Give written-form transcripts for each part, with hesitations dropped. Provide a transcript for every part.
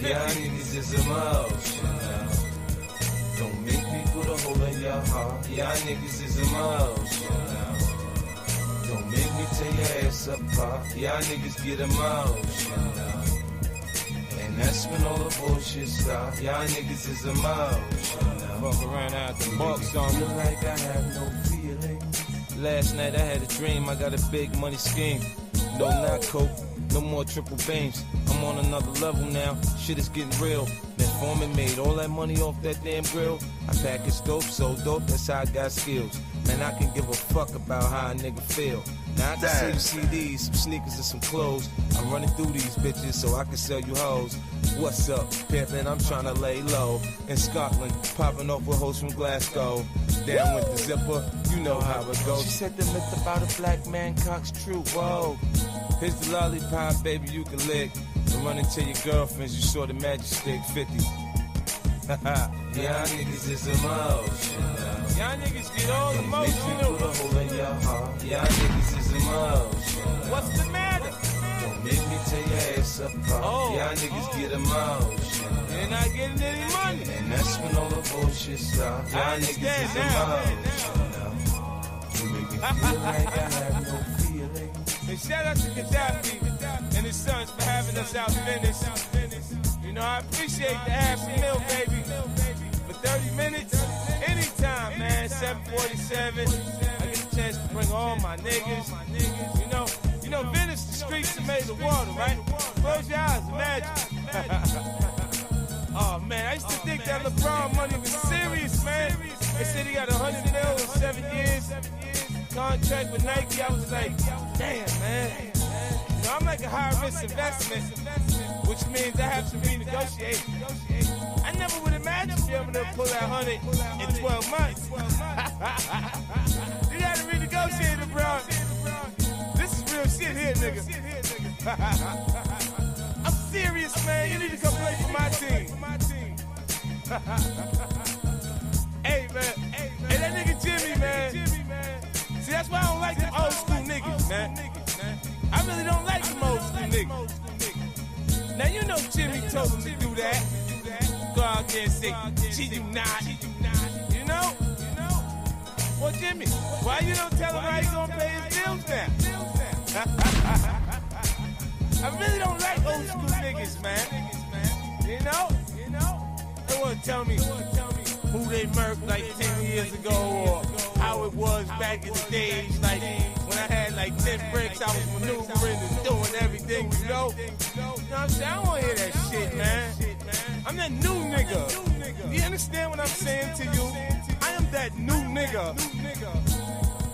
Y'all niggas is emotional. Don't make me put a hole in your heart. Y'all niggas is emotional. Don't make me tear your ass apart. Y'all niggas get emotional. And that's when all the bullshit starts. Y'all niggas is emotional. Fuck around out the box on me. Feel like I have no feeling. Last night I had a dream, I got a big money scheme. No, not coke, no more triple beams. I'm on another level now, shit is getting real. Man, Foreman made all that money off that damn grill. I package dope, so dope, that's how I got skills. Man, I can give a fuck about how a nigga feel. Now I can sell you CDs, some sneakers and some clothes. I'm running through these bitches so I can sell you hoes. What's up, pimpin'? I'm tryna lay low. In Scotland, popping off with hoes from Glasgow. Down with the zipper, you know how it goes. She said the myth about a black man cock's true, whoa. Here's the lollipop, baby, you can lick. And run into your girlfriends, you saw the magic stick, 50. Y'all niggas is emotional. Y'all niggas get all emotional. Put a hole in your heart. Y'all niggas is emotional. What's the matter? Don't make me tear your ass apart. Oh. Y'all niggas get emotional. You're not getting any money. And that's when all the bullshit starts. Y'all niggas is emotional. You make me feel like I have no feeling. And shout out to Gaddafi and his sons for having us out Finesse. You know, I appreciate the half a mil, baby. For 30 minutes, anytime, man. 747. I get a chance to bring all my niggas. You know, Venice, the streets that made the water, right? Close your eyes, imagine. Oh, man, I used to think that LeBron money was serious, man. They said he got 100 mil in 7 years. Contract with Nike, I was like, damn, man. You know, I'm like a high-risk investment, which means I have to renegotiate. I never would imagine being able to pull that 100 in 12 months. You gotta renegotiate it, bro. This is real shit here, nigga. I'm serious, man. You need to come play for my team. Hey, man. Hey, that nigga Jimmy, man. See, that's why I don't like them old school niggas, man. I really don't like them old school niggas. Now, you know Jimmy told him to do that. Go out there and say, cheat you not. You know? Well, Jimmy, why you don't tell him how you gonna pay his bills now? I really don't like old school niggas, man. You know? They wanna tell me who they murked like 10 years ago or how it was back in the days, like when I had like 10 bricks, I was maneuvering and doing everything, you know? You know what I'm saying? I don't wanna hear that shit, man. I'm that new nigga. You understand what I'm saying to you? I am that new nigga.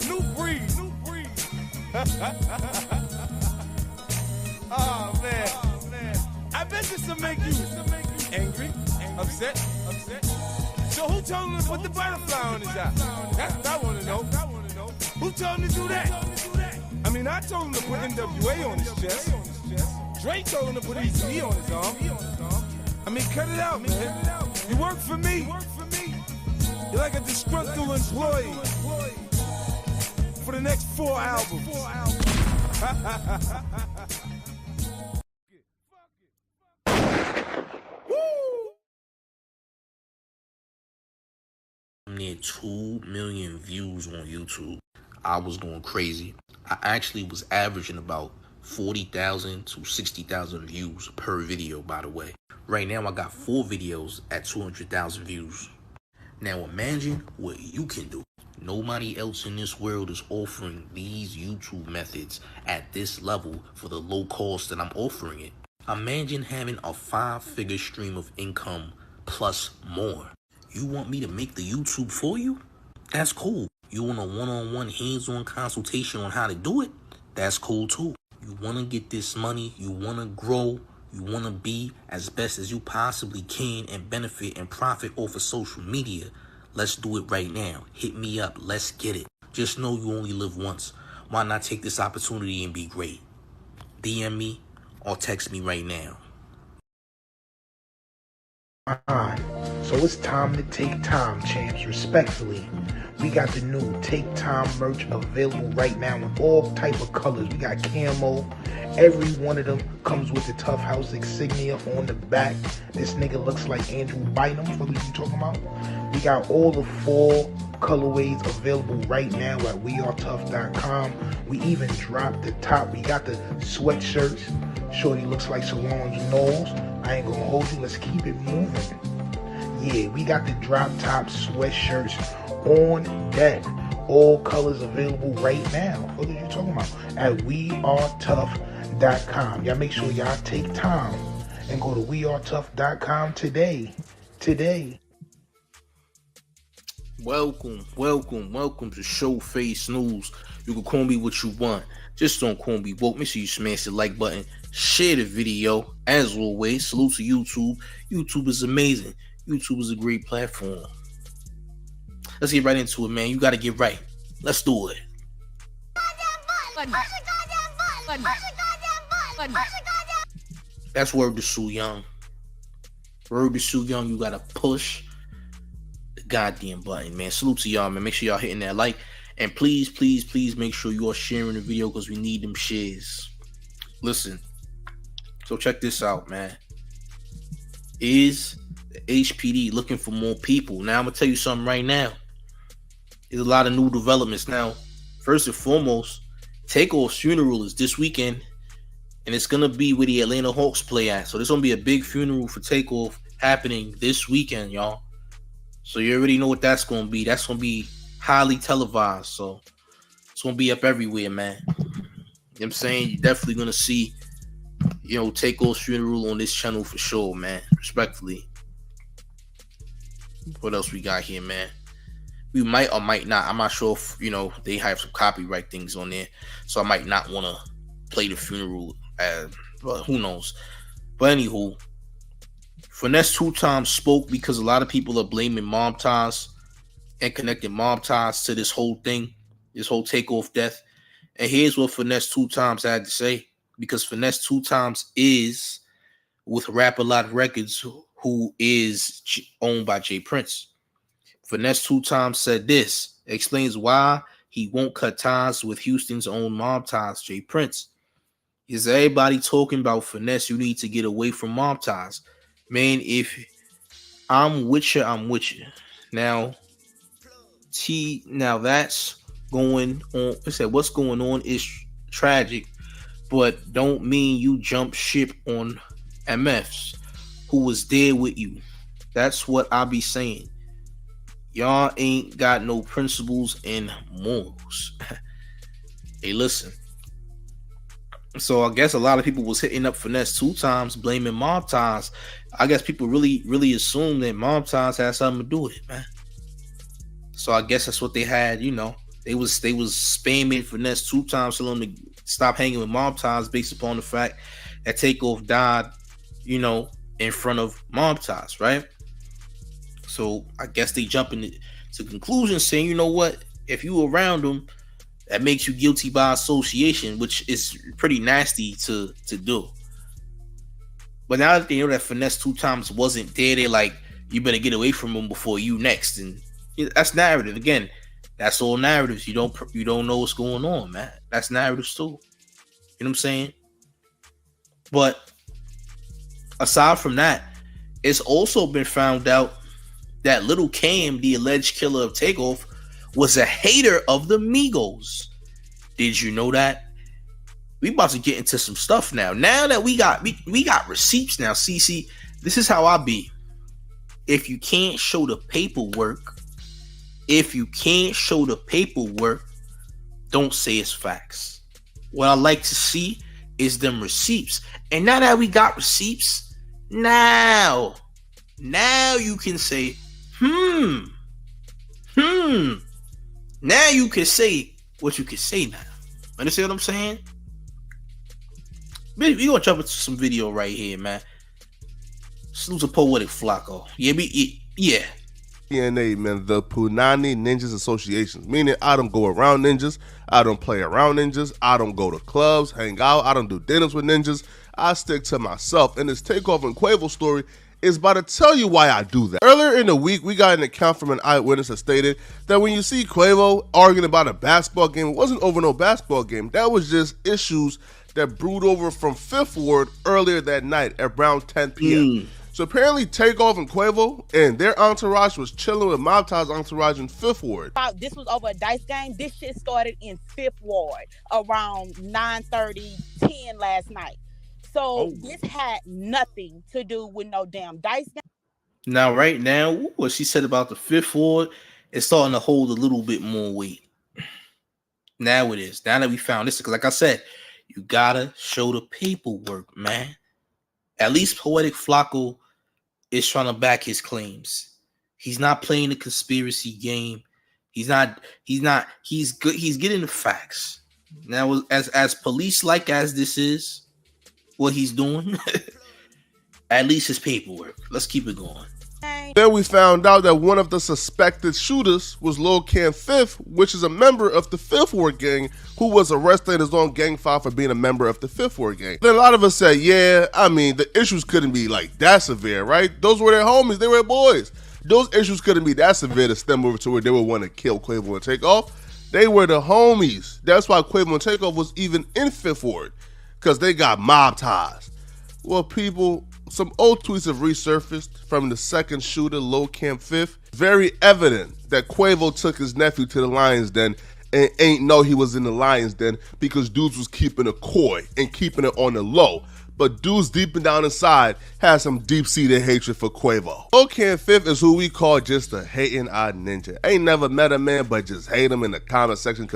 New breed. Oh, man. I bet this will make you angry, upset. So who told him to put the butterfly on his eye? That's what I want to know. Who told him to do that? I mean, I told him to put NWA on his chest. Dre told him to put EZ on his arm. I mean, cut it out, man. You work for me. You're like a disgruntled employee for the next 4 albums. I'm near 2 million views on YouTube. I was going crazy. I actually was averaging about 40,000 to 60,000 views per video, by the way. Right now, I got 4 videos at 200,000 views. Now imagine what you can do. Nobody else in this world is offering these YouTube methods at this level for the low cost that I'm offering it. Imagine having a 5-figure stream of income plus more. You want me to make the YouTube for you? That's cool. You want a one-on-one hands-on consultation on how to do it? That's cool too. You want to get this money, you want to grow, you want to be as best as you possibly can and benefit and profit off of social media. Let's do it right now. Hit me up. Let's get it. Just know you only live once. Why not take this opportunity and be great? DM me or text me right now. Alright, so So it's time to take time, champs, respectfully. We got the new Take Time merch available right now in all type of colors. We got camo. Every one of them comes with the Tough House insignia on the back. This nigga looks like Andrew Bynum. What are you talking about? We got all the 4 colorways available right now at wearetough.com. We even dropped the top. We got the sweatshirts. Shorty looks like Solange Knowles. I ain't gonna hold you. Let's keep it moving. Yeah, we got the drop top sweatshirts on deck. All colors available right now. What are you talking about? At wearetough.com. Y'all make sure y'all take time and go to wearetough.com today. Welcome to Showface News. You can call me what you want. Just don't call me woke. Make sure you smash the like button. Share the video. As always, salute to YouTube. YouTube is amazing. YouTube is a great platform. Let's get right into it, man. You got to get right. Let's do it. That's word to Sue Young. Word to Sue Young. You got to push the goddamn button, man. Salute to y'all, man. Make sure y'all hitting that like. And please make sure you are sharing the video because we need them shares. Listen. So check this out, man. Is the HPD looking for more people? Now I'm going to tell you something right now. There's a lot of new developments now. First and foremost, Takeoff's funeral is this weekend, and it's going to be where the Atlanta Hawks play at. So there's going to be a big funeral for Takeoff happening this weekend, y'all. So you already know what that's going to be. That's going to be highly televised. So it's going to be up everywhere, man. You know what I'm saying? You're definitely going to see, Takeoff's funeral on this channel for sure, man. Respectfully. What else we got here, man? We might or might not. I'm not sure if, they have some copyright things on there. So I might not want to play the funeral. But who knows? But anywho, Finesse 2 times spoke because a lot of people are blaming Mom Ties and connecting Mom Ties to this whole thing, this whole Takeoff death. And here's what Finesse 2 times had to say. Because Finesse 2 times is with Rap-A-Lot Records, who is owned by Jay Prince. Finesse 2 times said this, explains why he won't cut ties with Houston's own Mob Ties, Jay Prince. Is everybody talking about Finesse? You need to get away from Mob Ties. Man, if I'm with you, I'm with you. Now that's going on. I said what's going on is tragic, but don't mean you jump ship on MFs who was there with you. That's what I be saying. Y'all ain't got no principles and morals. Hey, listen. So I guess a lot of people was hitting up Finesse 2 times, blaming Mob Ties. I guess people really assume that Mob Ties had something to do with it, man. So I guess that's what they had, They was spamming Finesse 2 times, telling them to stop hanging with Mob Ties based upon the fact that Takeoff died, in front of Mob Ties, right? So I guess they jump into conclusions saying, you know what? If you around them, that makes you guilty by association, which is pretty nasty to do. But now that they know that Finesse 2 times wasn't there, they're like, you better get away from him before you next. And that's narrative. Again, that's all narratives. You don't know what's going on, man. That's narratives too. You know what I'm saying? But aside from that, it's also been found out that Little Cam, the alleged killer of Takeoff, was a hater of the Migos. Did you know that? We about to get into some stuff now. Now that we got receipts now. See, this is how I be. If you can't show the paperwork, don't say it's facts. What I like to see is them receipts. And now that we got receipts, now you can say, Now you can say what you can say now. Understand what I'm saying? We gonna jump into some video right here, man. Salute to Poetic Flacco. Yeah. DNA, man, the Punani Ninjas Associations. Meaning I don't go around ninjas, I don't play around ninjas, I don't go to clubs, hang out, I don't do dinners with ninjas. I stick to myself. And this Takeoff and Quavo story is about to tell you why I do that. Earlier in the week, we got an account from an eyewitness that stated that when you see Quavo arguing about a basketball game, it wasn't over no basketball game. That was just issues that brewed over from Fifth Ward earlier that night at around 10 p.m. So apparently Takeoff and Quavo and their entourage was chilling with Mob Tie's entourage in Fifth Ward. This was over a dice game. This shit started in Fifth Ward around 9:30, 10 last night. So this had nothing to do with no damn dice game. Now, right now, what she said about the Fifth Ward is starting to hold a little bit more weight. Now it is. Now that we found this, because like I said, you gotta show the paperwork, man. At least Poetic Flacco is trying to back his claims. He's not playing the conspiracy game. He's good. He's getting the facts. Now, as police-like as this is, what he's doing, at least his paperwork. Let's keep it going. Then we found out that one of the suspected shooters was Lil Cam Fifth, which is a member of the Fifth Ward gang, who was arrested in his own gang file for being a member of the Fifth Ward gang. Then a lot of us said, yeah, I mean, the issues couldn't be like that severe, right? Those were their homies, they were boys. Those issues couldn't be that severe to stem over to where they would want to kill Quavo and Takeoff. They were the homies. That's why Quavo and Takeoff was even in Fifth Ward, because they got mob ties. Well, people, some old tweets have resurfaced from the second shooter, Lil Cam Fifth. Very evident that Quavo took his nephew to the Lions Den and ain't know he was in the Lions Den because dudes was keeping it coy and keeping it on the low. But dudes deep and down inside had some deep-seated hatred for Quavo. Lil Cam Fifth is who we call just a hating odd ninja. Ain't never met a man, but just hate him in the comment section.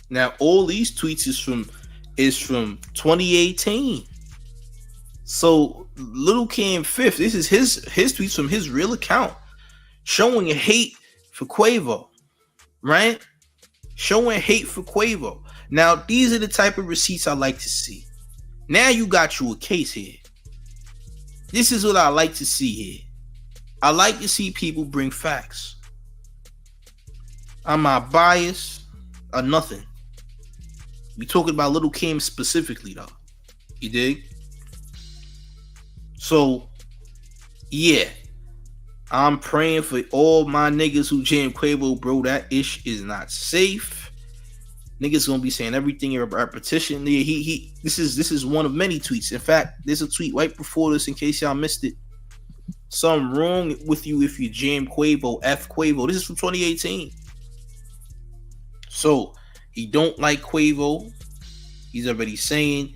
Now, all these tweets is from 2018. So Lil Cam Fifth, this is his tweets from his real account, showing hate for Quavo, right? Showing hate for Quavo. Now, these are the type of receipts I like to see. Now you got you a case here. This is what I like to see here. I like to see people bring facts. I'm not biased or nothing. We talking about Lil Kim specifically though. You dig? So, yeah. I'm praying for all my niggas who jam Quavo, bro. That ish is not safe. Niggas gonna be saying everything in repetition. This is one of many tweets. In fact, there's a tweet right before this in case y'all missed it. Something wrong with you if you jam Quavo, F Quavo. This is from 2018. So he don't like Quavo. He's already saying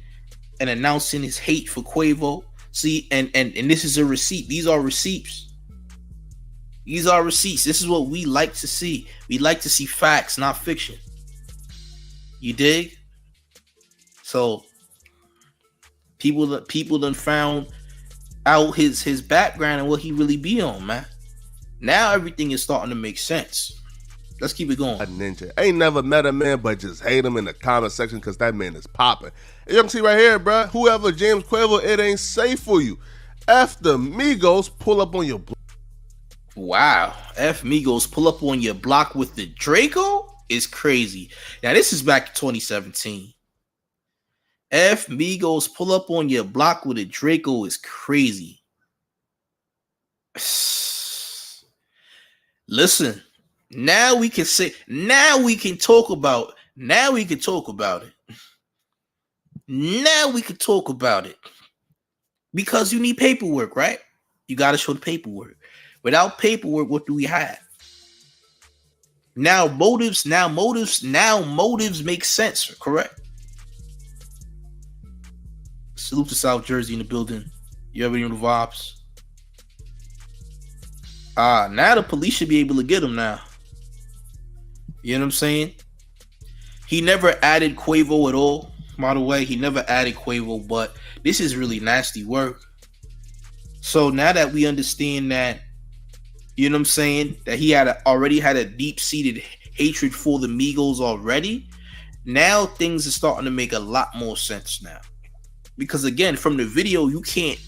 and announcing his hate for Quavo. See, and this is a receipt. These are receipts. These are receipts. This is what we like to see. We like to see facts, not fiction. You dig? So people done found out his background and what he really be on, man. Now everything is starting to make sense. Let's keep it going. Ninja ain't never met a man, but just hate him in the comment section because that man is popping. You can see right here, bro. Whoever James Quavo, it ain't safe for you. F the Migos pull up on your block. Wow. F Migos pull up on your block with the Draco is crazy. Now this is back in 2017. F Migos pull up on your block with a Draco is crazy. Listen. Now we can talk about it. Now we can talk about it. Because you need paperwork, right? You got to show the paperwork. Without paperwork, what do we have? Now motives make sense, correct? Salute to South Jersey in the building. You already know the vibes. Now the police should be able to get him now. You know what I'm saying? He never added Quavo at all. By the way, he never added Quavo, but this is really nasty work. So now that we understand that, you know what I'm saying, that he already had a deep-seated hatred for the Migos already, now things are starting to make a lot more sense now. Because again, from the video, you can't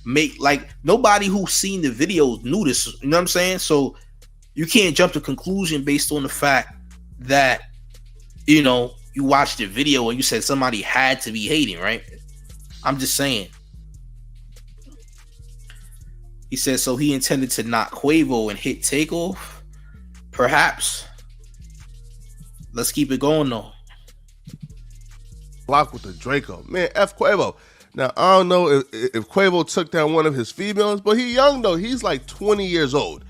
make, like, nobody who's seen the video knew this, you know what I'm saying? So you can't jump to conclusion based on the fact that, you know, you watched the video and you said somebody had to be hating, right? I'm just saying. He said, so he intended to knock Quavo and hit Takeoff? Perhaps. Let's keep it going, though. Block with the Draco. Man, F Quavo. Now, I don't know if Quavo took down one of his females, but he young, though. He's like 20 years old.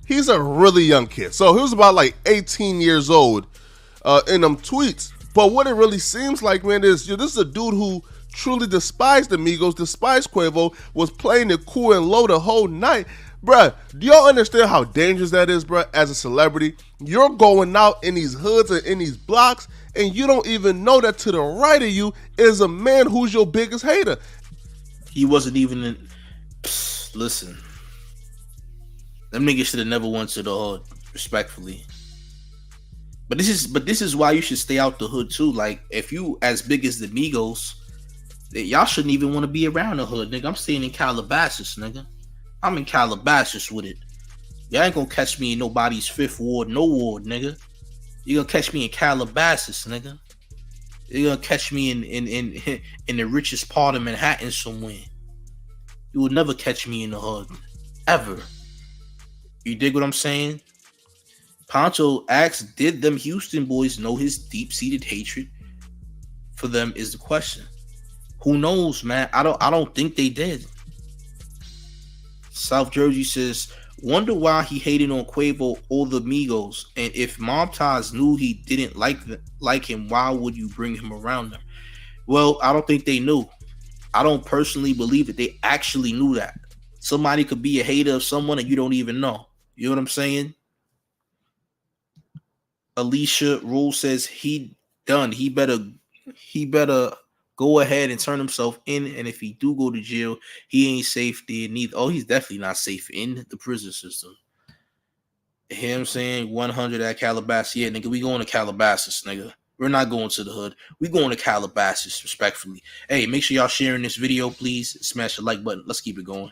He's a really young kid. So he was about like 18 years old in them tweets. But what it really seems like, man, is this is a dude who truly despised the Migos, despised Quavo, was playing it cool and low the whole night. Bruh, do y'all understand how dangerous that is, bruh, as a celebrity? You're going out in these hoods and in these blocks, and you don't even know that to the right of you is a man who's your biggest hater. He wasn't even in... Listen. Them niggas should have never went to the hood, respectfully. But this is why you should stay out the hood, too. Like, if you as big as the Migos, y'all shouldn't even want to be around the hood, nigga. I'm staying in Calabasas, nigga. I'm in Calabasas with it. Y'all ain't gonna catch me in nobody's 5th Ward, no ward, nigga. You're gonna catch me in Calabasas, nigga. You're gonna catch me in the richest part of Manhattan somewhere. You will never catch me in the hood. Ever. You dig what I'm saying? Poncho asks, did them Houston boys know his deep-seated hatred for them is the question. Who knows, man? I don't think they did. South Jersey says, wonder why he hated on Quavo or the Migos, and if Mob Ties knew he didn't like him, why would you bring him around them? Well, I don't think they knew. I don't personally believe that they actually knew that. Somebody could be a hater of someone and you don't even know. You know what I'm saying? Alicia Rule says he done. He better go ahead and turn himself in, and if he do go to jail, he ain't safe there neither. Oh, he's definitely not safe in the prison system. Him saying 100 at Calabasas. Yeah, nigga, we going to Calabasas, nigga. We're not going to the hood. We going to Calabasas, respectfully. Hey, make sure y'all sharing this video, please. Smash the like button. Let's keep it going.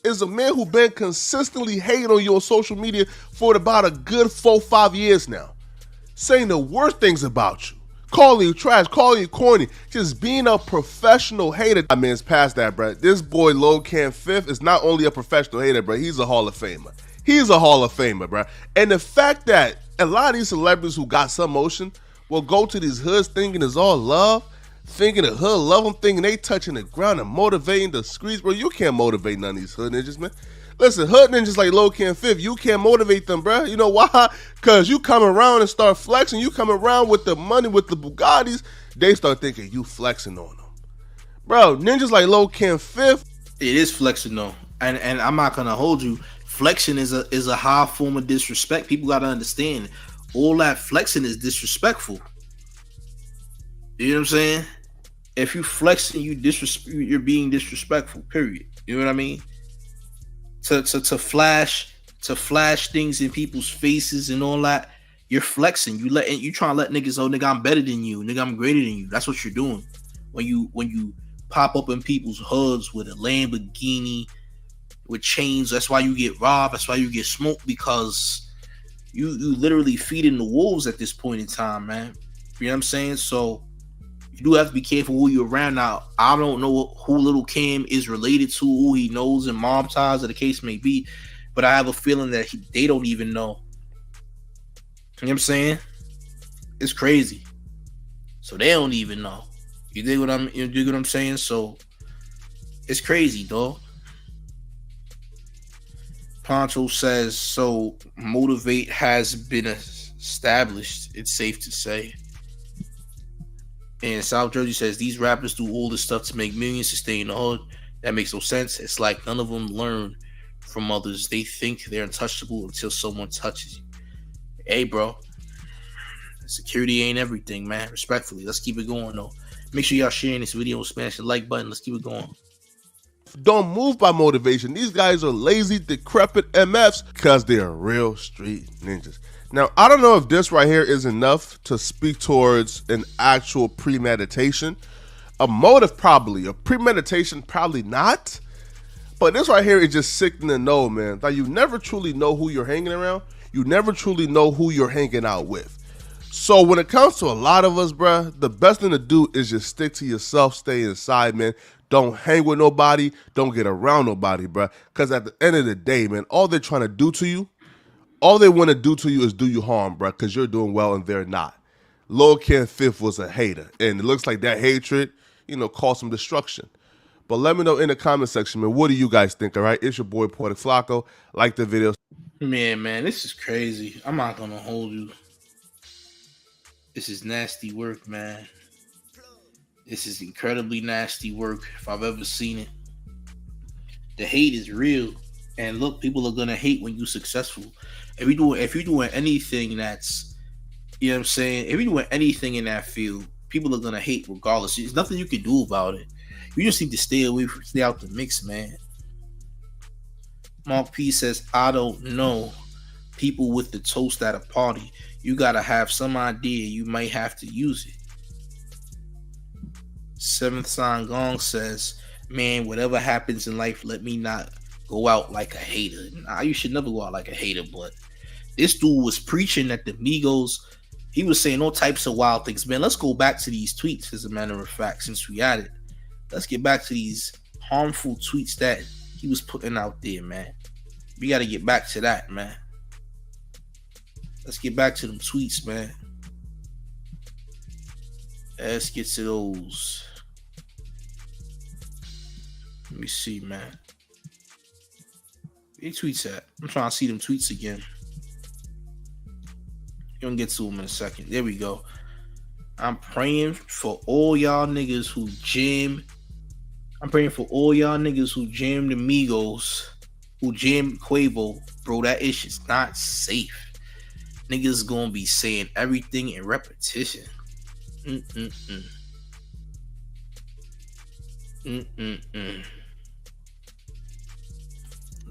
Is a man who been consistently hating on you on social media for about a good 4-5 years now. Saying the worst things about you. Calling you trash, calling you corny, just being a professional hater. I mean, it's past that, bro. This boy, Lil Cam Fifth, is not only a professional hater, bro. He's a Hall of Famer. He's a Hall of Famer, bro. And the fact that a lot of these celebrities who got some motion will go to these hoods thinking it's all love, thinking the hood love them, thinking they touching the ground and motivating the streets, bro. You can't motivate none of these hood ninjas, man. Listen, hood ninjas like Lil Cam Fifth, you can't motivate them, bro. You know why? Because you come around and start flexing. You come around with the money, with the Bugattis, they start thinking you flexing on them. Bro, ninjas like Lil Cam Fifth. It is flexing, though. And I'm not going to hold you. Flexing is a high form of disrespect. People got to understand. All that flexing is disrespectful. You know what I'm saying? If you flexing, you're being disrespectful, period. You know what I mean? To flash things in people's faces and all that, you're flexing. You trying to let niggas know, nigga, I'm better than you, nigga, I'm greater than you. That's what you're doing. When you pop up in people's hoods with a Lamborghini, with chains, that's why you get robbed, that's why you get smoked, because you literally feeding the wolves at this point in time, man. You know what I'm saying? So you do have to be careful who you're around. Now, I don't know who Little Cam is related to, who he knows, and Mob Ties, or the case may be, but I have a feeling that they don't even know. You know what I'm saying? It's crazy. So they don't even know. You dig what I'm saying? So it's crazy, dog. Poncho says, so Motivate has been established, it's safe to say. And South Jersey says, these rappers do all this stuff to make millions to stay in the hood. That makes no sense. It's like none of them learn from others. They think they're untouchable until someone touches you. Hey, bro. Security ain't everything, man. Respectfully. Let's keep it going, though. Make sure y'all sharing this video. Smash the like button. Let's keep it going. Don't move by motivation. These guys are lazy, decrepit MFs because they're real street ninjas. Now, I don't know if this right here is enough to speak towards an actual premeditation. A motive, probably. A premeditation, probably not. But this right here is just sickening to know, man. Like, you never truly know who you're hanging around. You never truly know who you're hanging out with. So when it comes to a lot of us, bruh, the best thing to do is just stick to yourself, stay inside, man. Don't hang with nobody. Don't get around nobody, bruh. Because at the end of the day, man, all they're trying to do to you, all they want to do to you is do you harm, bruh, because you're doing well and they're not. Lil Ken Fifth was a hater, and it looks like that hatred, caused some destruction. But let me know in the comment section, man, what do you guys think, all right? It's your boy, Poetic Flacco. Like the video. Man, this is crazy. I'm not going to hold you. This is nasty work, man. This is incredibly nasty work if I've ever seen it. The hate is real. And look, people are going to hate when you're successful. If you're doing anything that's, you know what I'm saying? If you're doing anything in that field, people are going to hate regardless. There's nothing you can do about it. You just need to stay out the mix, man. Mark P says, I don't know. People with the toast at a party. You gotta have some idea. You might have to use it. Seventh Sign Gong says, man, whatever happens in life, let me not go out like a hater. Nah, you should never go out like a hater, but this dude was preaching at the Migos. He was saying all types of wild things. Man, let's go back to these tweets, as a matter of fact, since we at it. Let's get back to these harmful tweets that he was putting out there, man. We gotta get back to that, man. Let's get back to them tweets, man. Let's get to those. Let me see, man. Where tweets at? I'm trying to see them tweets again. You're gonna get to them in a second. There we go. I'm praying for all y'all niggas who jam. I'm praying for all y'all niggas who jam the Migos, who jam Quavo. Bro, that is not safe. Niggas gonna be saying everything in repetition.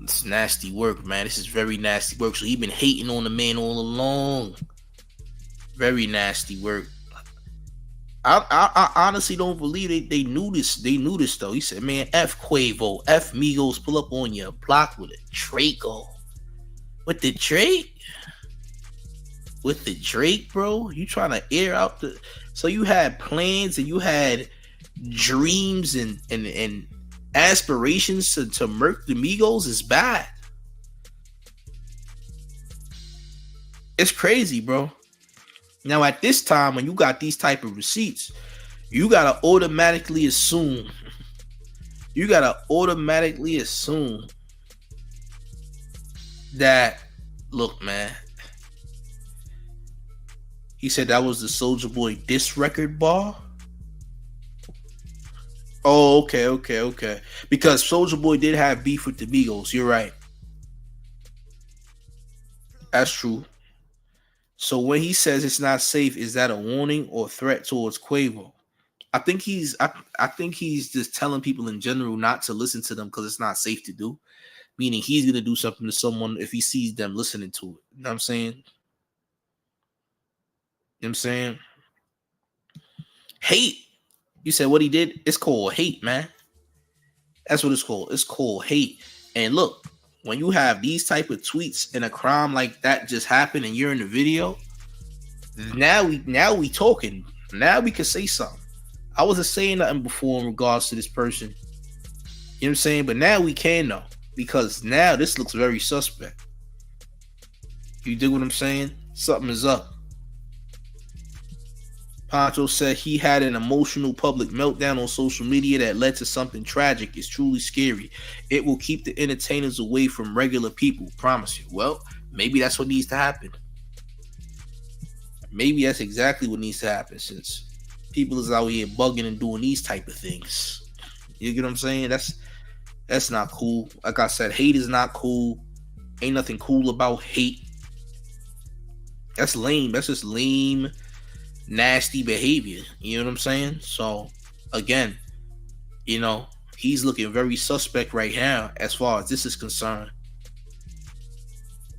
It's nasty work, man. This is very nasty work. So he been hating on the man all along. Very nasty work. I honestly don't believe they knew this. They knew this though. He said, man, F Quavo, F Migos, pull up on your block with a Draco. With the Drake? With the Drake, bro? You trying to air out the... So you had plans and you had dreams and aspirations to murk the Migos is bad. It's crazy, bro. Now at this time, when you got these type of receipts, you gotta automatically assume that, look, man. He said that was the Soulja Boy diss record bar. Oh, okay. Because Soulja Boy did have beef with the Migos. You're right. That's true. So when he says it's not safe, is that a warning or threat towards Quavo? I think he's just telling people in general not to listen to them because it's not safe to do. Meaning he's gonna do something to someone if he sees them listening to it. You know what I'm saying? You know what I'm saying? Hate. You said what he did? It's called hate, man. That's what it's called. It's called hate. And look, when you have these type of tweets and a crime like that just happened and you're in the video, now we talking. Now we can say something. I wasn't saying nothing before in regards to this person. You know what I'm saying? But now we can know. Because now this looks very suspect. You dig what I'm saying? Something is up. Pancho said he had an emotional public meltdown on social media that led to something tragic. It's truly scary. It will keep the entertainers away from regular people. Promise you. Well, maybe that's what needs to happen. Maybe that's exactly what needs to happen since people is out here bugging and doing these type of things. You get what I'm saying? That's not cool. Like I said, hate is not cool. Ain't nothing cool about hate. That's lame. That's just lame, nasty behavior. You know what I'm saying? So, again, you know, he's looking very suspect right now as far as this is concerned.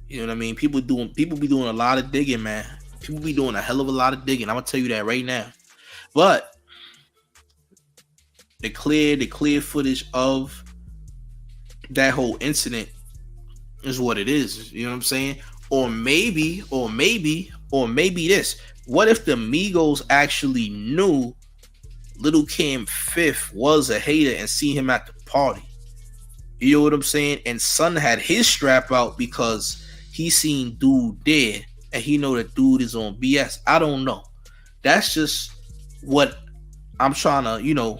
You know what I mean? People be doing a lot of digging, man. People be doing a hell of a lot of digging. I'm gonna tell you that right now. But the clear footage of that whole incident is what it is. You know what I'm saying? Or maybe this. What if the Migos actually knew Little Cam Fifth was a hater and see him at the party? You know what I'm saying? And Son had his strap out because he seen dude there and he know that dude is on BS. I don't know. That's just what I'm trying to,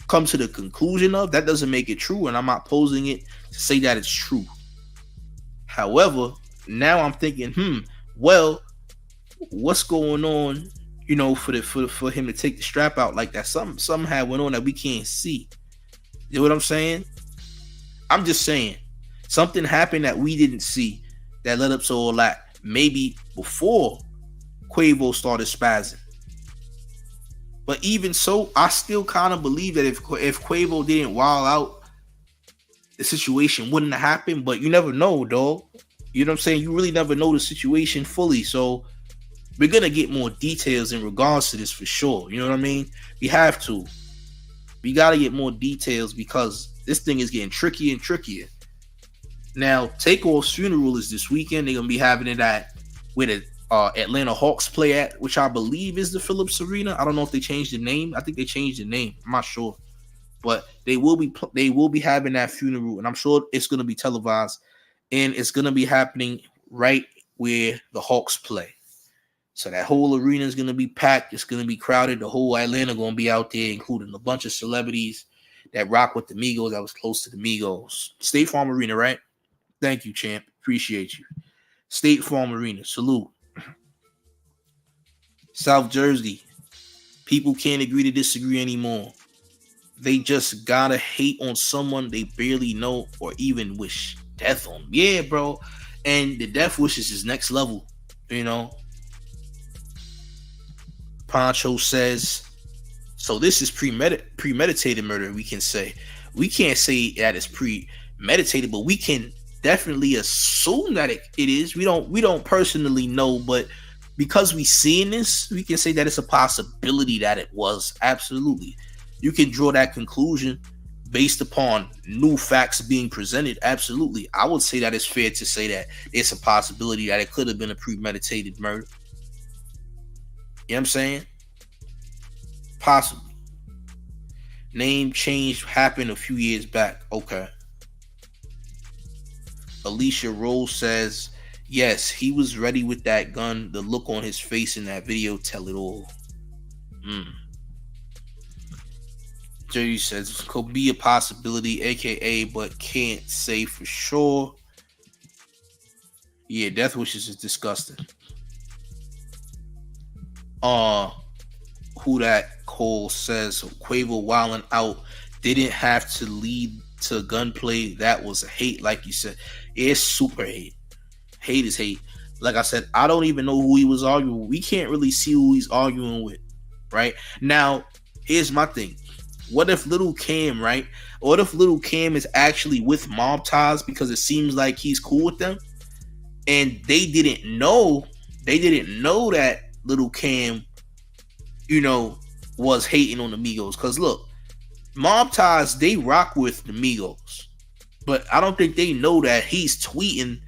come to the conclusion of. That doesn't make it true, and I'm not posing it to say that it's true. However, now I'm thinking, well, what's going on, for him to take the strap out like that? Something had went on that we can't see. You know what I'm saying? I'm just saying something happened that we didn't see that led up to all that. Maybe before Quavo started spazzing. But even so, I still kind of believe that if Quavo didn't wild out, the situation wouldn't have happened. But you never know, dog. You know what I'm saying? You really never know the situation fully. So we're going to get more details in regards to this for sure. You know what I mean? We have to. We got to get more details because this thing is getting trickier and trickier. Now, Takeoff's funeral is this weekend. They're going to be having it at where the Atlanta Hawks play at, which I believe is the Phillips Arena. I don't know if they changed the name. I think they changed the name. I'm not sure. But they will be having that funeral, and I'm sure it's going to be televised, and it's going to be happening right where the Hawks play. So that whole arena is going to be packed. It's going to be crowded. The whole Atlanta going to be out there, including a bunch of celebrities that rock with the Migos, that was close to the Migos. State Farm Arena, right? Thank you, champ. Appreciate you. State Farm Arena. Salute. South Jersey. People can't agree to disagree anymore. They just gotta hate on someone they barely know or even wish death on. Yeah, bro. And the death wishes is next level, Poncho says, so this is premeditated murder, we can say. We can't say that it's premeditated, but we can definitely assume that it is. We don't personally know, but because we seeing this, we can say that it's a possibility that it was. Absolutely. You can draw that conclusion based upon new facts being presented. Absolutely. I would say that it's fair to say that it's a possibility that it could have been a premeditated murder. You know what I'm saying? Possibly. Name change happened a few years back. Okay. Alicia Rose says, yes, he was ready with that gun. The look on his face in that video tell it all. Jerry says, could be a possibility, aka, but can't say for sure. Yeah, death wishes is disgusting. Who that Cole says, Quavo wilding out didn't have to lead to gunplay. That was a hate, like you said. It's super hate. Hate is hate. Like I said, I don't even know who he was arguing with. We can't really see who he's arguing with, right? Now, here's my thing. What if Little Cam, right? What if Little Cam is actually with Mob Ties because it seems like he's cool with them, and they didn't know that Little Cam, was hating on the Migos? Because look, Mob Ties, they rock with the Migos, but I don't think they know that he's tweeting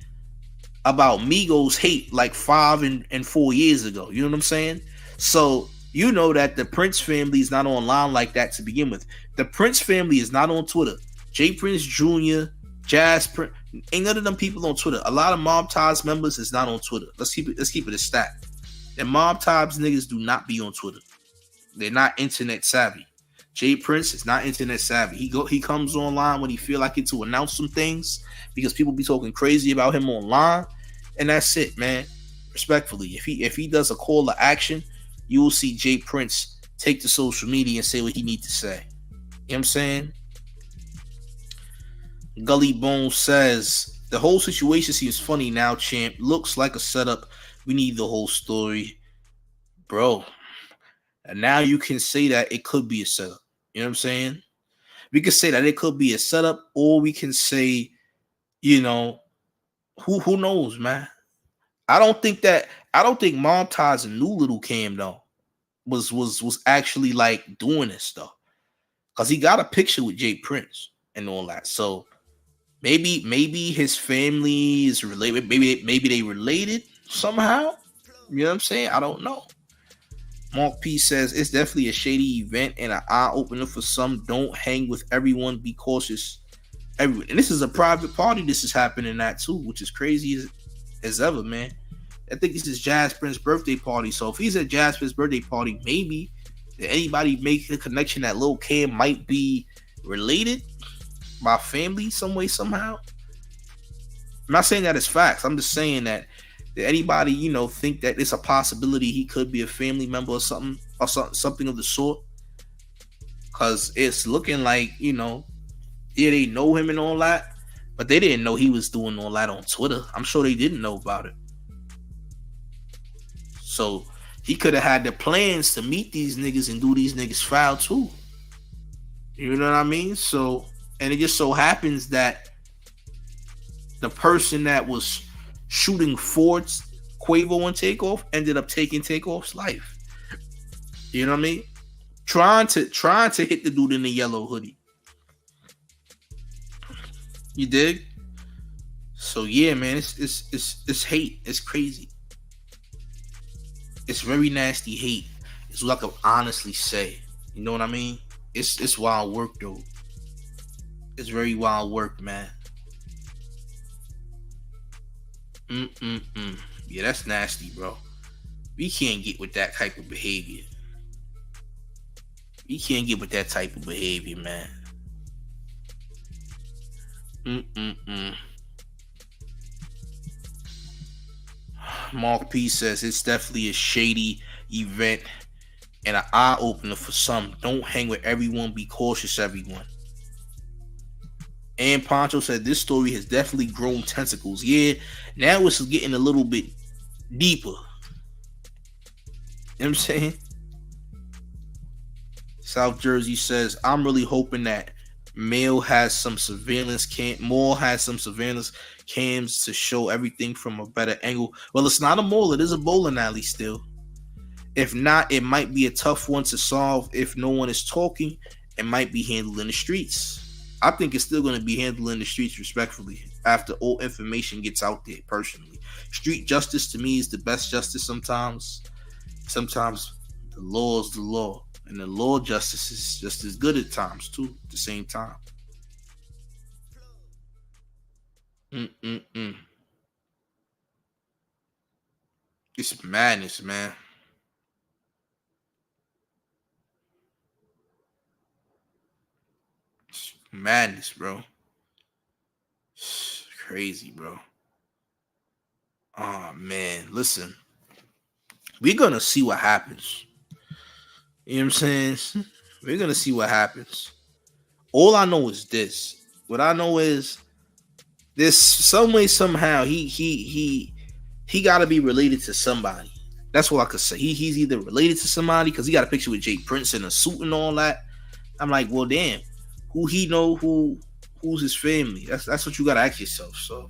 about Migos hate like 5 and 4 years ago. You know what I'm saying? So you know that the Prince family is not online like that to begin with. The Prince family is not on Twitter. J Prince Jr., Jazz Prince, ain't none of them people on Twitter. A lot of Mob Ties members is not on Twitter. Let's keep it a stat. And Mob Ties niggas do not be on Twitter. They're not internet savvy. J Prince is not internet savvy. He comes online when he feel like it to announce some things because people be talking crazy about him online, and that's it, man. Respectfully, if he does a call to action, you will see J Prince take to social media and say what he need to say. You know what I'm saying? Gully Bone says, the whole situation seems funny now, champ. Looks like a setup. We need the whole story. Bro. And now you can say that it could be a setup. You know what I'm saying? We can say that it could be a setup, or we can say, who knows, man? I don't think Mob Ties knew Little Cam though was actually like doing this stuff, because he got a picture with J Prince and all that. So maybe his family is related. Maybe they related somehow. You know what I'm saying? I don't know. Mark P says it's definitely a shady event and an eye opener for some. Don't hang with everyone. Be cautious. Everyone. And this is a private party. This is happening at too, which is crazy as ever, man. I think this is Jazz Prince's birthday party. So if he's at Jazz Prince's birthday party, maybe did anybody make the connection that Lil Cam might be related by family some way, somehow? I'm not saying that it's facts. I'm just saying that did anybody, think that it's a possibility he could be a family member or something of the sort? Because it's looking like, yeah, they know him and all that, but they didn't know he was doing all that on Twitter. I'm sure they didn't know about it. So he could have had the plans to meet these niggas and do these niggas foul too. You know what I mean? So, and it just so happens that the person that was shooting Ford's Quavo and Takeoff ended up taking Takeoff's life. You know what I mean? Trying to hit the dude in the yellow hoodie. You dig? So yeah, man, it's hate. It's crazy. It's very nasty hate. It's what I can honestly say. You know what I mean? It's wild work though. It's very wild work, man. Yeah, that's nasty, bro. We can't get with that type of behavior. We can't get with that type of behavior, man. Mark P says it's definitely a shady event and an eye opener for some. Don't hang with everyone. Be cautious, everyone. And Poncho said this story has definitely grown tentacles. Yeah, now it's getting a little bit deeper. You know what I'm saying? South Jersey says, I'm really hoping that Mall has some surveillance cams to show everything from a better angle. Well, it's not a mall, it is a bowling alley still. If not, it might be a tough one to solve. If no one is talking, it might be handled in the streets. I think it's still going to be handled in the streets respectfully after all information gets out there. Personally, street justice to me is the best justice. Sometimes the law is the law, and the law justice is just as good at times too. At the same time. It's madness, man. It's madness, bro. It's crazy, bro. Oh man, listen. We're gonna see what happens. You know what I'm saying? We're gonna see what happens. All I know is this. What I know is this: some way, somehow, he got to be related to somebody. That's what I could say. He's either related to somebody because he got a picture with Jay Prince in a suit and all that. I'm like, well, damn, who he know? Who's his family? That's what you gotta ask yourself. So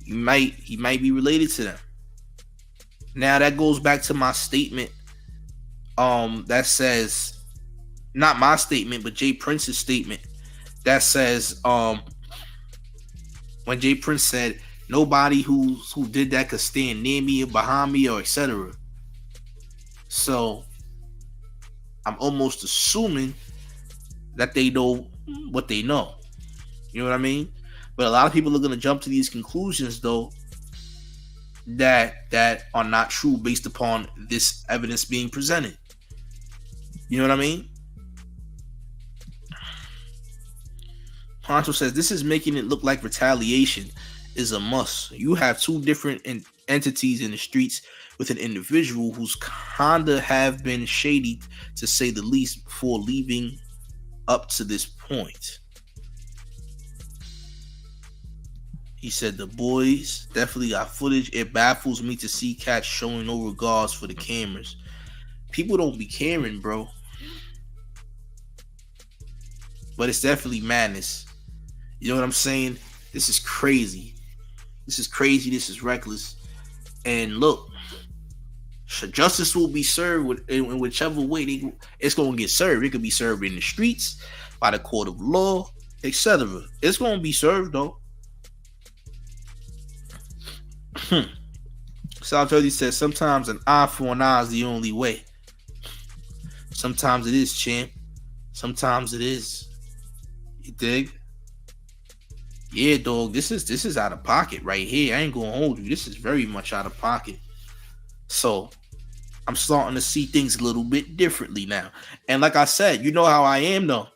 he might be related to them. Now that goes back to my statement. That says, not my statement, but Jay Prince's statement. That says, when Jay Prince said, nobody who did that could stand near me or behind me or etc. So I'm almost assuming that they know what they know. You know what I mean? But a lot of people are going to jump to these conclusions, though, that are not true based upon this evidence being presented. You know what I mean? Poncho says, this is making it look like retaliation is a must. You have two different entities in the streets with an individual who's kinda have been shady, to say the least, before leaving up to this point. He said the boys definitely got footage. It baffles me to see cats showing no regards for the cameras. People don't be caring, bro. But it's definitely madness. You know what I'm saying? This is crazy. This is crazy. This is reckless. And look, justice will be served in whichever way it's going to get served. It could be served in the streets, by the court of law, etc. It's going to be served, though. South Jersey says sometimes an eye for an eye is the only way. Sometimes it is, champ. Sometimes it is. You dig? Yeah, dog. This is out of pocket right here. I ain't gonna hold you. This is very much out of pocket. So I'm starting to see things a little bit differently now. And like I said, you know how I am though.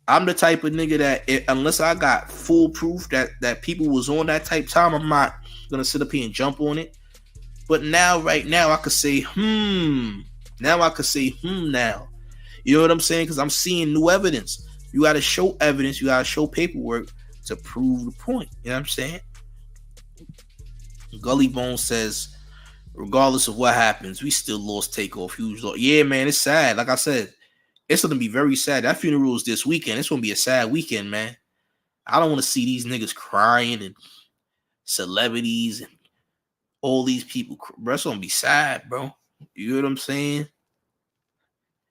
I'm the type of nigga that unless I got full proof that people was on that type time, I'm not gonna sit up here and jump on it. But now, right now, I could say, Now I could say, now. You know what I'm saying? Because I'm seeing new evidence. You gotta show evidence, you gotta show paperwork to prove the point. You know what I'm saying? Gully Bone says, regardless of what happens, we still lost Takeoff. Huge loss. Yeah, man, it's sad. Like I said, it's gonna be very sad. That funeral is this weekend. It's gonna be a sad weekend, man. I don't want to see these niggas crying and celebrities and all these people. Bro, it's gonna be sad, bro. You know what I'm saying?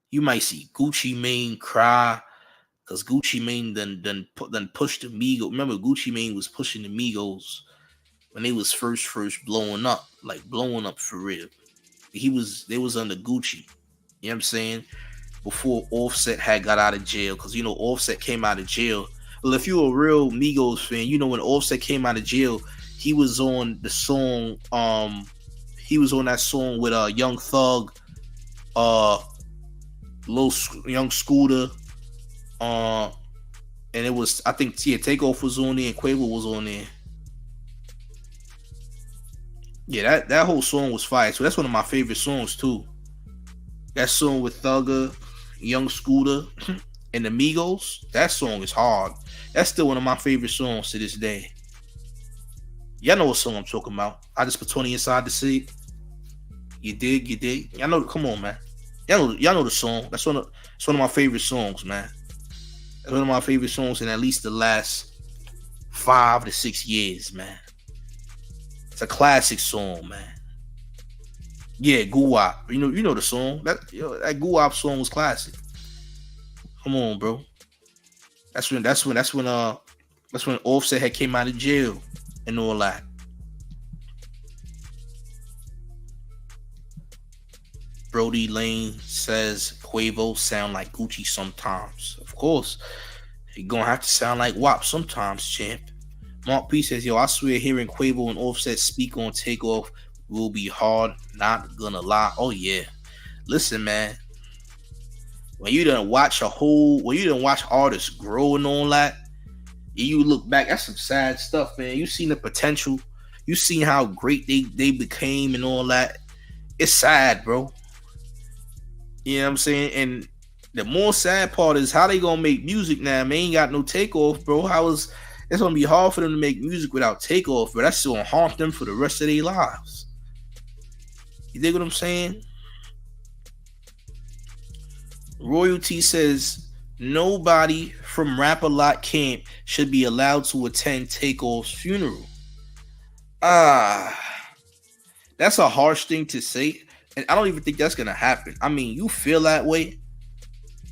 You might see Gucci Mane cry because Gucci Mane then pushed the Migos. Remember, Gucci Mane was pushing the Migos when they was first blowing up, like blowing up for real. They was under Gucci. You know what I'm saying? Before Offset had got out of jail, because you know Offset came out of jail. Well, if you're a real Migos fan, you know when Offset came out of jail, he was on the song. He was on that song with Young Thug, Lil Young Scooter, and it was, I think, Takeoff was on there and Quavo was on there. Yeah, that whole song was fire. So that's one of my favorite songs too. That song with Thugger, Young Scooter, and the Migos. That song is hard. That's still one of my favorite songs to this day. Y'all know what song I'm talking about. I just put 20 inside the seat. You dig? Y'all know. Come on, man. Y'all know the song. It's one of my favorite songs, man. It's one of my favorite songs in at least the last 5 to 6 years, man. It's a classic song, man. Yeah, Guwap. You know the song. That Guwap song was classic. Come on, bro. That's when Offset had came out of jail and all that. Brody Lane says Quavo sound like Gucci sometimes. Of course, he gonna have to sound like WAP sometimes, champ. Mark P says, yo, I swear hearing Quavo and Offset speak on Takeoff will be hard, not gonna lie. Oh yeah. Listen, man. When you done watch artists grow and all that, you look back, that's some sad stuff, man. You seen the potential, you seen how great they became and all that. It's sad, bro. You know what I'm saying? And the more sad part is how they gonna make music now. Man, ain't got no Takeoff, bro. It's gonna be hard for them to make music without Takeoff, but that's gonna haunt them for the rest of their lives. You dig what I'm saying? Royalty says nobody from Rap-A-Lot camp should be allowed to attend Takeoff's funeral. That's a harsh thing to say, and I don't even think that's gonna happen. I mean, you feel that way,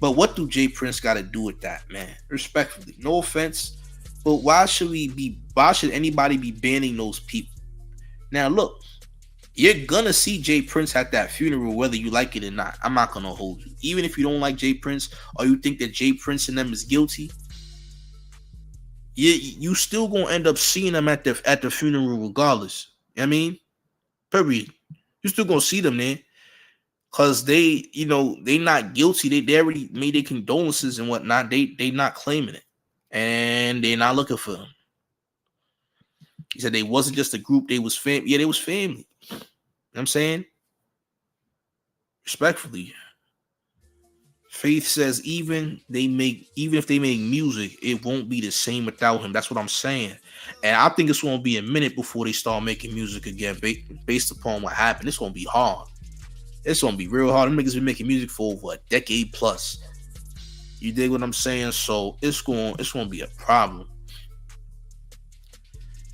but what do Jay Prince got to do with that, man? Respectfully, no offense, but why should anybody be banning those people? Now, look, you're gonna see Jay Prince at that funeral, whether you like it or not. I'm not gonna hold you. Even if you don't like Jay Prince or you think that Jay Prince and them is guilty, you still gonna end up seeing them at the funeral regardless. You know what I mean? Period. You still gonna see them there. Cause they not guilty. They already made their condolences and whatnot. They not claiming it. And they're not looking for them. He said they wasn't just a group, they was family. Yeah, they was family. You know what I'm saying? Respectfully. Faith says even if they make music, it won't be the same without him. That's what I'm saying. And I think it's gonna be a minute before they start making music again, based upon what happened. It's gonna be hard. It's gonna be real hard. Them niggas been making music for over a decade plus. You dig what I'm saying? So it's gonna be a problem.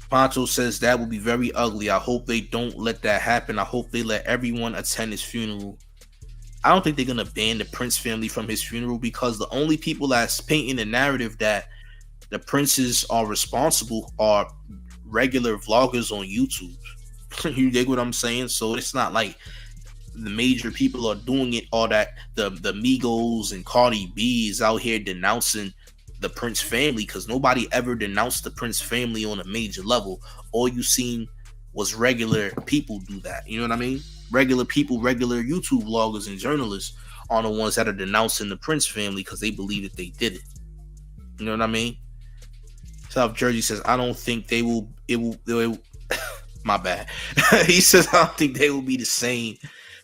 Poncho says that would be very ugly. I hope they don't let that happen. I hope they let everyone attend his funeral. I don't think they're gonna ban the Prince family from his funeral, because the only people that's painting the narrative that the Princes are responsible are regular vloggers on YouTube. You dig what I'm saying? So it's not like the major people are doing it, all that the Migos and Cardi B is out here denouncing the Prince family, because nobody ever denounced the Prince family on a major level. All you seen was regular people do that. You know what I mean? Regular people, regular YouTube vloggers and journalists are the ones that are denouncing the Prince family because they believe that they did it. You know what I mean? South Jersey says, I don't think they will my bad. He says, I don't think they will be the same.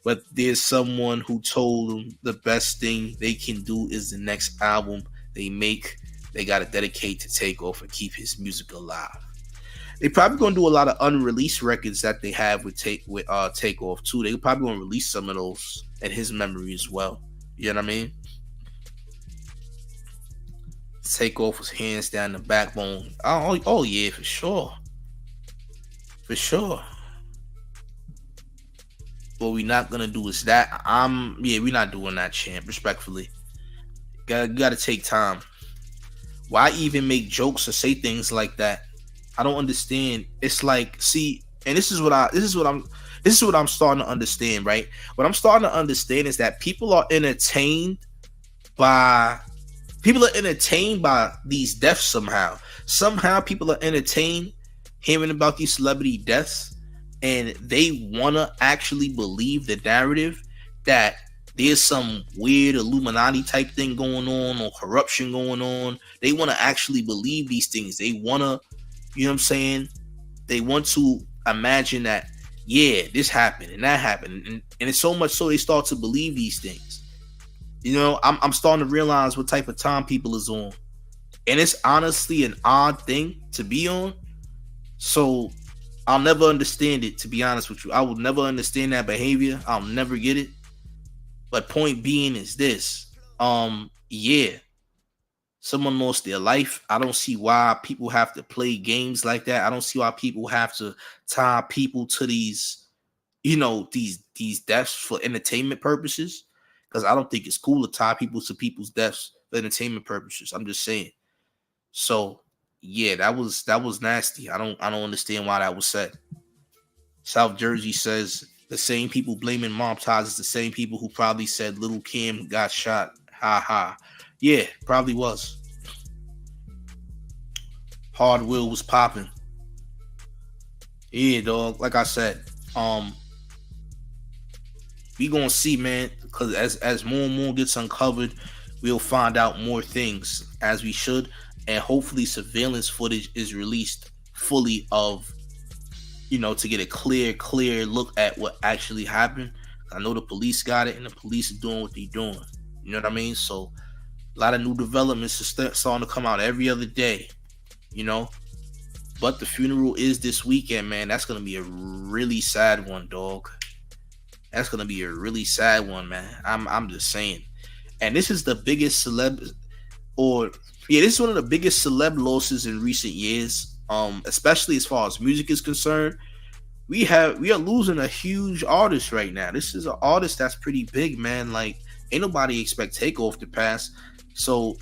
But there's someone who told them the best thing they can do is the next album they make, they got to dedicate to Takeoff and keep his music alive. They probably going to do a lot of unreleased records that they have with Takeoff too. They probably going to release some of those in his memory as well. You know what I mean? Takeoff was hands down the backbone. Oh yeah, for sure. For sure. What we not gonna do is that. We're not doing that, champ. Respectfully, gotta take time. Why even make jokes or say things like that? I don't understand. It's like, see, and this is what I'm starting to understand, right? What I'm starting to understand is that people are entertained by these deaths somehow. Somehow people are entertained hearing about these celebrity deaths, and they want to actually believe the narrative that there's some weird Illuminati type thing going on or corruption going on. They want to actually believe these things. They want to, you know what I'm saying? They want to imagine that, yeah, this happened and that happened. And it's so much so they start to believe these things. You know, I'm starting to realize what type of time people is on. And it's honestly an odd thing to be on. So I'll never understand it, to be honest with you. I will never understand that behavior. I'll never get it. But point being is this. Yeah. Someone lost their life. I don't see why people have to play games like that. I don't see why people have to tie people to these, you know, these deaths for entertainment purposes. Because I don't think it's cool to tie people to people's deaths for entertainment purposes. I'm just saying. So yeah, that was nasty. I don't understand why that was said. South Jersey says the same people blaming mob ties is the same people who probably said Little Kim got shot. Ha ha. Yeah, probably was. Hard Will was popping. Yeah, dog. Like I said, we gonna see, man. Because as more and more gets uncovered, we'll find out more things, as we should. And hopefully surveillance footage is released fully of, you know, to get a clear look at what actually happened. I know the police got it and the police are doing what they're doing. You know what I mean? So a lot of new developments are starting to come out every other day, you know. But the funeral is this weekend, man. That's going to be a really sad one, dog. That's going to be a really sad one, man. I'm just saying. And this is the biggest this is one of the biggest celeb losses in recent years, especially as far as music is concerned. We are losing a huge artist right now. This is an artist that's pretty big, man. Like, ain't nobody expect Takeoff to pass. So,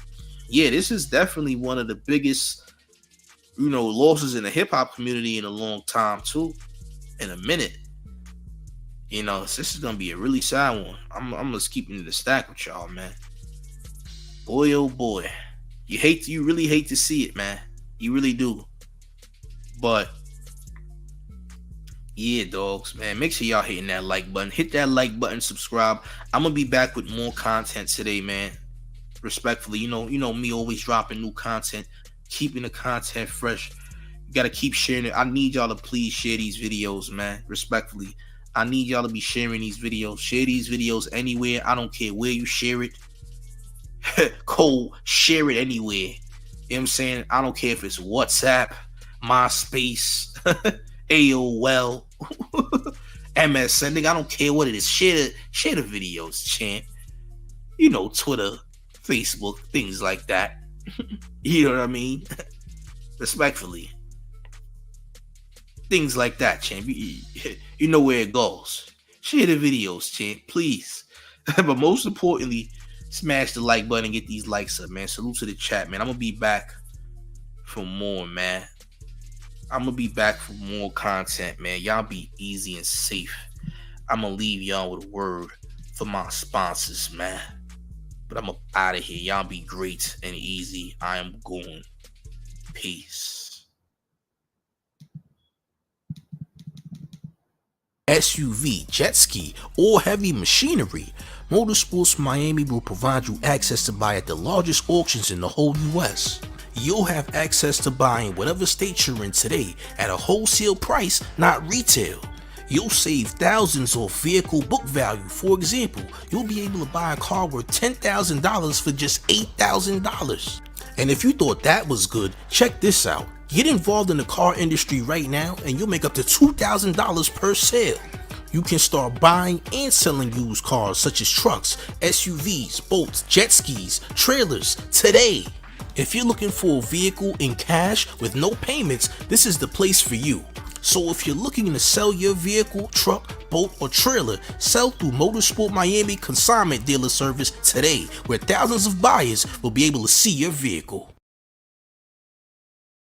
yeah, this is definitely one of the biggest, you know, losses in the hip hop community in a long time too. In a minute, you know, this is gonna be a really sad one. I'm just keeping it a stack with y'all, man. Boy, oh boy. You really hate to see it, man. You really do. But yeah, dogs, man. Make sure y'all hitting that like button. Hit that like button, subscribe. I'm gonna be back with more content today, man. Respectfully, you know me always dropping new content, keeping the content fresh. You gotta keep sharing it. I need y'all to please share these videos, man. Respectfully, I need y'all to be sharing these videos. Share these videos anywhere. I don't care where you share it. Cole, share it anywhere. You know what I'm saying? I don't care if it's WhatsApp, MySpace, AOL, MSN. I don't care what it is. Share the videos, champ. You know, Twitter, Facebook, things like that. You know what I mean? Respectfully. Things like that, champ. You know where it goes. Share the videos, champ, please. But most importantly, smash the like button and get these likes up, man. Salute to the chat, man. I'm going to be back for more, man. I'm gonna be back for more content, man. Y'all be easy and safe. I'm gonna leave y'all with a word for my sponsors, man. But I'm out of here. Y'all be great and easy. I am going. Peace. SUV, jet ski, or heavy machinery, Motorsports Miami will provide you access to buy at the largest auctions in the whole US. You'll have access to buying whatever state you're in today at a wholesale price, not retail. You'll save thousands off vehicle book value. For example, you'll be able to buy a car worth $10,000 for just $8,000. And if you thought that was good, check this out. Get involved in the car industry right now and you'll make up to $2,000 per sale. You can start buying and selling used cars such as trucks, SUVs, boats, jet skis, trailers today. If you're looking for a vehicle in cash with no payments, this is the place for you. So if you're looking to sell your vehicle, truck, boat, or trailer, sell through Motorsport Miami Consignment Dealer Service today, where thousands of buyers will be able to see your vehicle.